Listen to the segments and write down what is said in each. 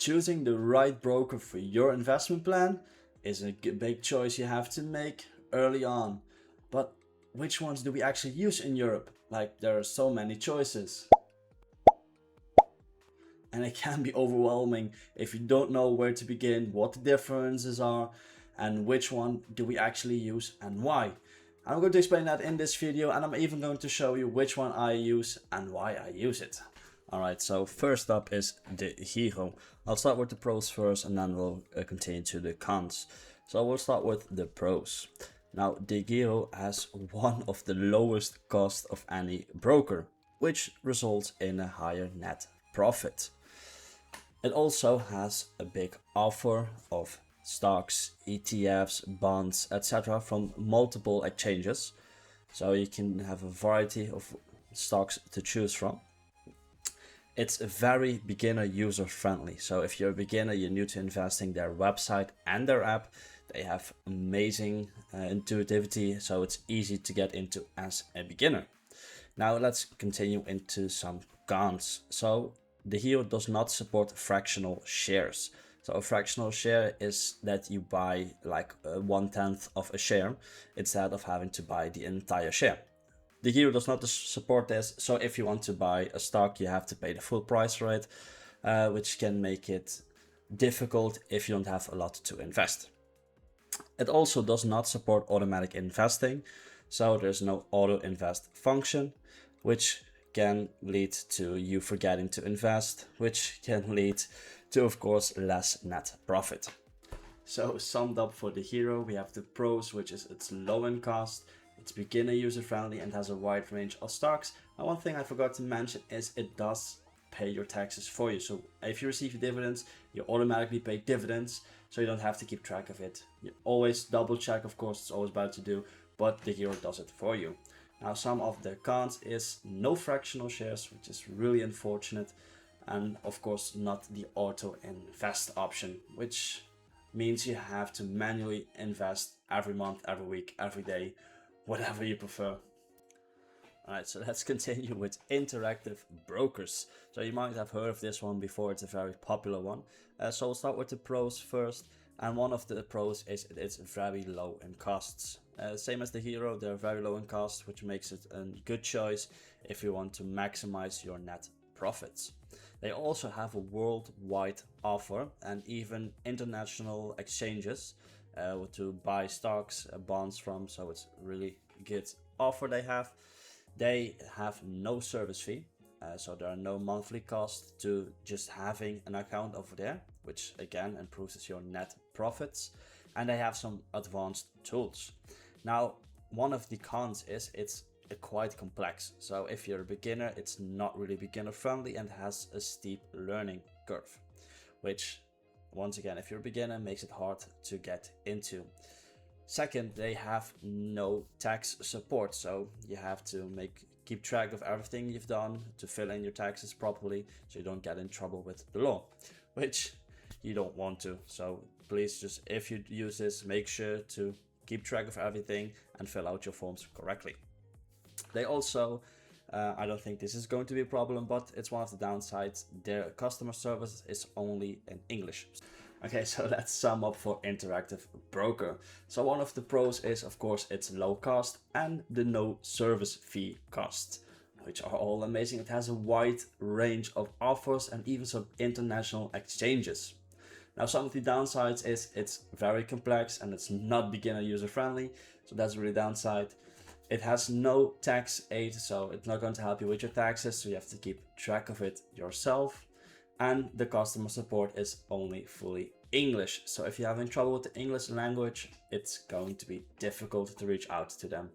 Choosing the right broker for your investment plan is a big choice you have to make early on. But which ones do we actually use in Europe? Like, there are so many choices. And it can be overwhelming if you don't know where to begin, what the differences are, and which one do we actually use and why. I'm going to explain that in this video, and I'm even going to show you which one I use and why I use it. Alright, so first up is Degiro. I'll start with the pros first and then we'll continue to the cons. So we'll start with the pros. Now, Degiro has one of the lowest cost of any broker, which results in a higher net profit. It also has a big offer of stocks, ETFs, bonds, etc. from multiple exchanges. So you can have a variety of stocks to choose from. It's very beginner user friendly. So if you're a beginner, you're new to investing, their website and their app, they have amazing intuitivity. So it's easy to get into as a beginner. Now let's continue into some cons. So Degiro does not support fractional shares. So a fractional share is that you buy like 1/10 of a share instead of having to buy the entire share. Degiro does not support this, so if you want to buy a stock, you have to pay the full price for it, which can make it difficult if you don't have a lot to invest. It also does not support automatic investing, so there's no auto invest function, which can lead to you forgetting to invest, which can lead to, of course, less net profit. So summed up for Degiro, we have the pros, which is it's low in cost, it's beginner user friendly and has a wide range of stocks. And one thing I forgot to mention is it does pay your taxes for you. So if you receive dividends, you automatically pay dividends, so you don't have to keep track of it. You always double check, of course, it's always better to do, but Degiro does it for you. Now, some of the cons is no fractional shares, which is really unfortunate, and of course not the auto invest option, which means you have to manually invest every month, every week, every day, whatever you prefer. Alright, so let's continue with interactive brokers. So you might have heard of this one before, it's a very popular one. So we'll start with the pros first. And one of the pros is it's very low in costs. Same as Degiro, they're very low in cost, which makes it a good choice if you want to maximize your net profits. They also have a worldwide offer and even international exchanges to buy stocks, bonds from, so it's really good offer they have. They have no service fee, so there are no monthly costs to just having an account over there, which again improves your net profits, and they have some advanced tools. Now, one of the cons is it's quite complex. So if you're a beginner, it's not really beginner friendly and has a steep learning curve, which once again, if you're a beginner, makes it hard to get into. Second, they have no tax support, so you have to keep track of everything you've done to fill in your taxes properly, so you don't get in trouble with the law, which you don't want to. So please, just if you use this, make sure to keep track of everything and fill out your forms correctly. They also, I don't think this is going to be a problem, but it's one of the downsides. Their customer service is only in English. Okay, so let's sum up for interactive broker. So one of the pros is, of course, it's low cost and the no service fee costs, which are all amazing. It has a wide range of offers and even some international exchanges. Now, some of the downsides is it's very complex and it's not beginner user friendly, so that's really downside. It has no tax aid, so it's not going to help you with your taxes, so you have to keep track of it yourself. And the customer support is only fully English, so if you're having trouble with the English language, it's going to be difficult to reach out to them.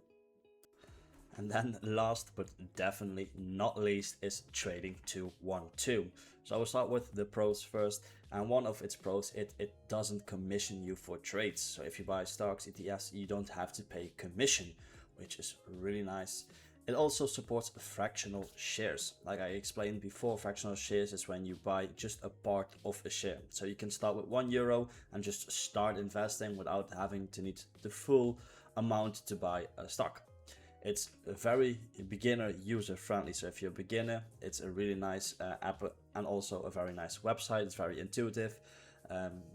And then last but definitely not least is trading 212. So we'll start with the pros first, and one of its pros, it doesn't commission you for trades. So if you buy stocks, ETFs, you don't have to pay commission, which is really nice. It also supports fractional shares. Like I explained before, fractional shares is when you buy just a part of a share. So you can start with €1 and just start investing without having to need the full amount to buy a stock. It's a very beginner user friendly. So if you're a beginner, it's a really nice app and also a very nice website. It's very intuitive.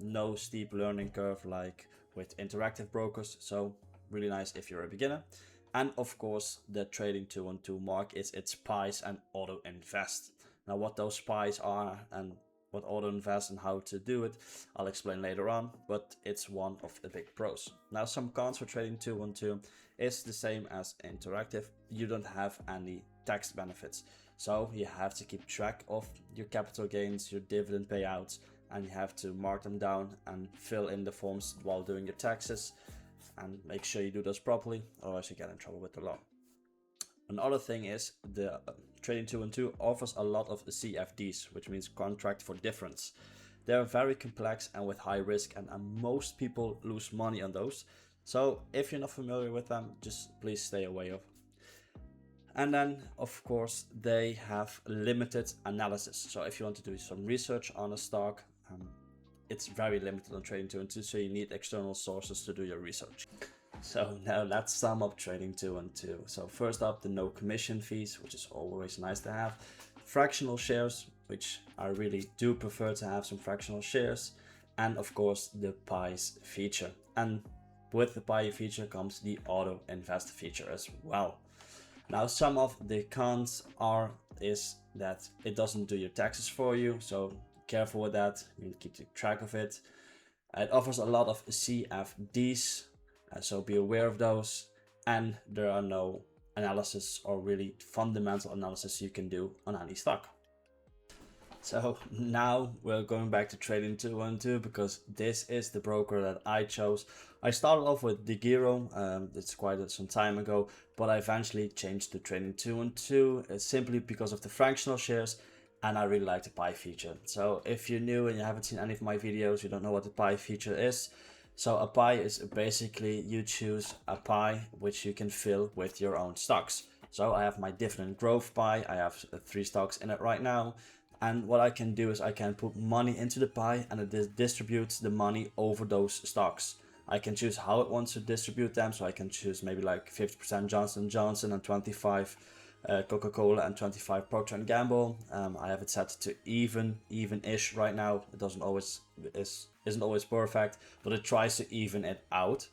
No steep learning curve like with interactive brokers. So really nice if you're a beginner. And of course, the Trading 212 mark is its pies and auto invest. Now what those pies are and what auto invest and how to do it, I'll explain later on, but it's one of the big pros. Now some cons for Trading 212 is the same as interactive. You don't have any tax benefits. So you have to keep track of your capital gains, your dividend payouts, and you have to mark them down and fill in the forms while doing your taxes, and make sure you do those properly, otherwise you get in trouble with the law. Another thing is the Trading 212 offers a lot of CFDs, which means contract for difference. They're very complex and with high risk, and most people lose money on those. So if you're not familiar with them, just please stay away of. And then of course they have limited analysis. So if you want to do some research on a stock, it's very limited on Trading 212, so you need external sources to do your research. So now let's sum up Trading 212. So first up, the no commission fees, which is always nice to have. Fractional shares, which I really do prefer to have some fractional shares. And of course the pies feature. And with the pie feature comes the auto invest feature as well. Now some of the cons is that it doesn't do your taxes for you, so careful with that, you need to keep track of it. It offers a lot of CFDs, so be aware of those, and there are no analysis or really fundamental analysis you can do on any stock. So now we're going back to Trading 212 because this is the broker that I chose. I started off with Degiro, it's quite some time ago, but I eventually changed to Trading 212 simply because of the fractional shares, and I really like the pie feature. So if you're new and you haven't seen any of my videos, you don't know what the pie feature is. So a pie is basically you choose a pie which you can fill with your own stocks. So I have my dividend growth pie, I have 3 stocks in it right now. And what I can do is I can put money into the pie and it distributes the money over those stocks. I can choose how it wants to distribute them. So I can choose maybe like 50% Johnson & Johnson and 25 Coca-Cola and 25 Procter & Gamble. I have it set to even-ish right now. It isn't always perfect, but it tries to even it out,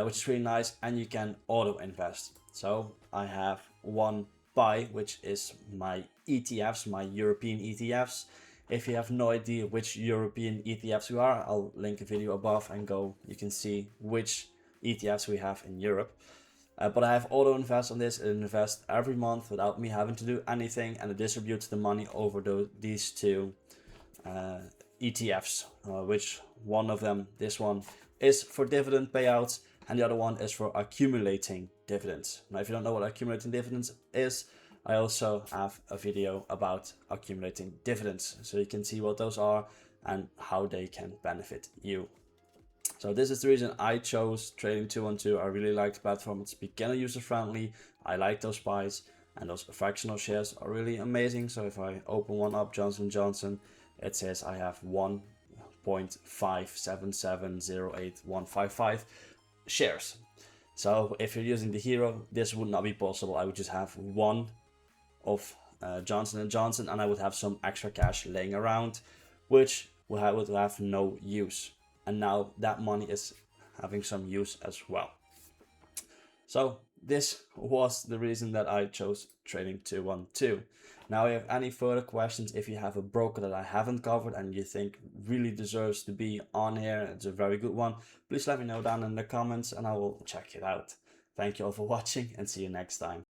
which is really nice. And you can auto invest. So I have one pie, which is my ETFs, my European ETFs. If you have no idea which European ETFs we are, I'll link a video above and you can see which ETFs we have in Europe. But I have auto invest on this. It invests every month without me having to do anything, and it distributes the money over these 2 ETFs, which one of them, this one, is for dividend payouts, and the other one is for accumulating dividends. Now, if you don't know what accumulating dividends is, I also have a video about accumulating dividends, so you can see what those are and how they can benefit you. So this is the reason I chose Trading 212. I really like the platform. It's beginner user friendly. I like those pies, and those fractional shares are really amazing. So if I open one up, Johnson & Johnson, it says I have 1.57708,155 shares. So if you're using Degiro, this would not be possible. I would just have one of Johnson & Johnson, and I would have some extra cash laying around, which would have no use. And now that money is having some use as well. So this was the reason that I chose Trading 212. Now, if you have any further questions, if you have a broker that I haven't covered and you think really deserves to be on here, it's a very good one, please let me know down in the comments and I will check it out. Thank you all for watching and see you next time.